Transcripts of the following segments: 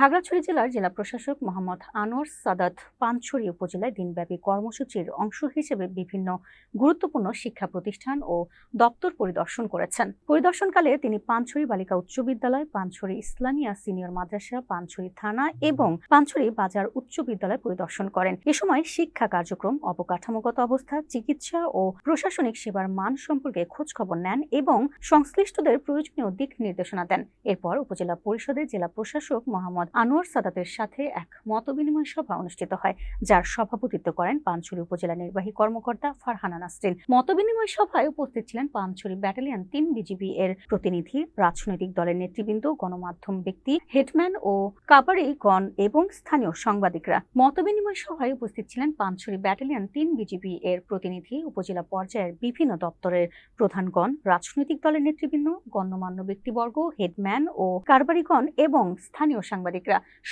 খাগড়াছড়ি জেলার জেলা প্রশাসক মোহাম্মদ আনোয়ার সাদাত পানছড়ি উপজেলায় দিনব্যাপী কর্মসূচির অংশ হিসেবে বিভিন্ন গুরুত্বপূর্ণ শিক্ষা প্রতিষ্ঠান ও দপ্তর পরিদর্শন করেছেন। পরিদর্শনকালে তিনি পানছড়ি বালিকা উচ্চ বিদ্যালয়, পানছড়ি ইসলামিয়া সিনিয়র মাদ্রাসা, পানছড়ি থানা এবং পানছড়ি বাজার উচ্চ বিদ্যালয় পরিদর্শন করেন। এ সময় শিক্ষা কার্যক্রম, অবকাঠামোগত অবস্থা, চিকিৎসা ও প্রশাসনিক সেবার মান সম্পর্কে খোঁজখবর নেন এবং সংশ্লিষ্টদের প্রয়োজনীয় দিক নির্দেশনা দেন। এরপর উপজেলা পরিষদের জেলা প্রশাসক মোহাম্মদ আনোয়ার সাদাতের সাথে এক মতবিনিময় সভা অনুষ্ঠিত হয়, যার সভাপতিত্ব করেন পানছড়ি উপজেলা নির্বাহী কর্মকর্তা ফারহানা নাসরিন। মতবিনিময় সভায় উপস্থিত ছিলেন পানছড়ি ব্যাটালিয়ন ৩ বিজিবি এর প্রতিনিধি, রাজনৈতিক দলের নেতৃবৃন্দ, গণমাধ্যম ব্যক্তি, হেডম্যান ও কাবারিগণ এবং স্থানীয় সাংবাদিকরা। মতবিনিময় সভায় উপস্থিত ছিলেন পানছড়ি ব্যাটালিয়ন ৩ বিজিবি এর প্রতিনিধি, উপজেলা পর্যায়ের বিভিন্ন দপ্তরের প্রধানগণ, রাজনৈতিক দলের নেতৃবৃন্দ, গণ্যমান্য ব্যক্তিবর্গ, হেডম্যান ও কারবারিগণ এবং স্থানীয় সাংবাদিকরা।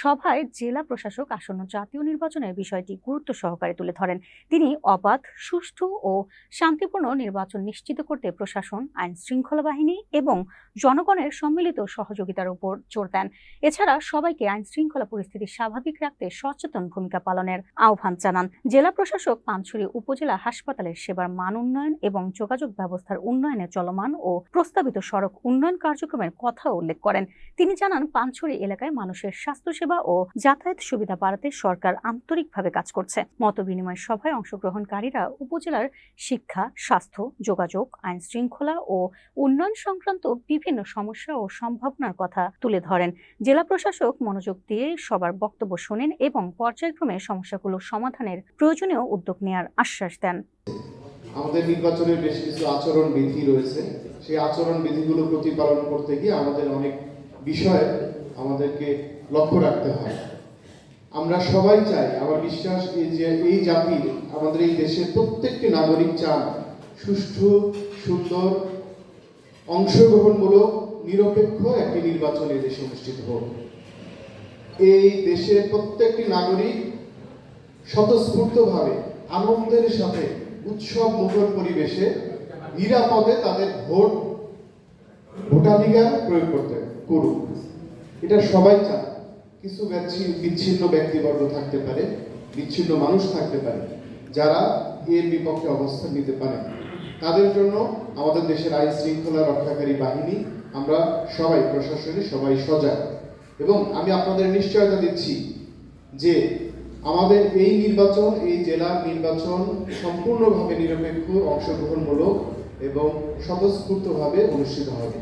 সভায় জেলা প্রশাসক আসন্ন জাতীয় নির্বাচনের বিষয়টি গুরুত্ব সহকারে তুলে ধরেন। তিনি অবাধ, সুষ্ঠু ও শান্তিপূর্ণ নির্বাচন নিশ্চিত করতে প্রশাসন, আইন শৃঙ্খলা বাহিনী এবং জনগণের সম্মিলিত সহযোগিতার উপর জোর দেন। এছাড়া সবাইকে আইন শৃঙ্খলা পরিস্থিতি স্বাভাবিক রাখতে সচেতন ভূমিকা পালনের আহ্বান জানান। জেলা প্রশাসক পানছড়ি উপজেলা হাসপাতালের সেবার মান উন্নয়ন এবং যোগাযোগ ব্যবস্থার উন্নয়নে চলমান ও প্রস্তাবিত সড়ক উন্নয়ন কার্যক্রমের কথা উল্লেখ করেন। তিনি জানান, পানছড়ি এলাকায় মানুষের স্বাস্থ্যসেবা ও যাতায়াত সুবিধা বাড়াতে সরকার আন্তরিকভাবে কাজ করছে। মতবিনিময় সভায় অংশগ্রহণকারীরা উপজেলার শিক্ষা, স্বাস্থ্য, যোগাযোগ, আইন শৃঙ্খলা ও উন্নয়ন সংক্রান্ত বিভিন্ন সমস্যা ও সম্ভাবনার কথা তুলে ধরেন। জেলা প্রশাসক মনোযোগ দিয়ে সবার বক্তব্য শোনেন এবং পর্যায়ক্রমে সমস্যাগুলো সমাধানের প্রয়োজনীয় উদ্যোগ নেওয়ার আশ্বাস দেন। আমাদের নির্বাচনের বেশ কিছু আচরণ বিধি রয়েছে, সেই আচরণ বিধিগুলো প্রতিপালন করতে গিয়ে আমাদের অনেক বিষয় আমাদেরকে লক্ষ্য রাখতে হয়। আমরা সবাই চাই, আমার বিশ্বাস যে এই জাতির, আমাদের এই দেশের প্রত্যেকটি নাগরিক চান সুষ্ঠু, সুন্দর, অংশগ্রহণমূলক, নিরপেক্ষ একটি নির্বাচন এই দেশে অনুষ্ঠিত হোক। এই দেশের প্রত্যেকটি নাগরিক স্বতঃস্ফূর্তভাবে, আনন্দের সাথে, উৎসব মুখর পরিবেশে নিরাপদে তাদের ভোটাধিকার প্রয়োগ করুক। এটা সবাই চান। কিছু বিচ্ছিন্ন ব্যক্তিবর্গ থাকতে পারে, বিচ্ছিন্ন মানুষ থাকতে পারে, যারা এর বিপক্ষে অবস্থান নিতে পারে। তাদের জন্য আমাদের দেশের আইন শৃঙ্খলা রক্ষাকারী বাহিনী, আমরা সবাই, প্রশাসনে সবাই সজাগ। এবং আমি আপনাদের নিশ্চয়তা দিচ্ছি যে আমাদের এই নির্বাচন, এই জেলার নির্বাচন সম্পূর্ণভাবে নিরপেক্ষ, অংশগ্রহণমূলক এবং স্বতঃস্ফূর্তভাবে অনুষ্ঠিত হবে।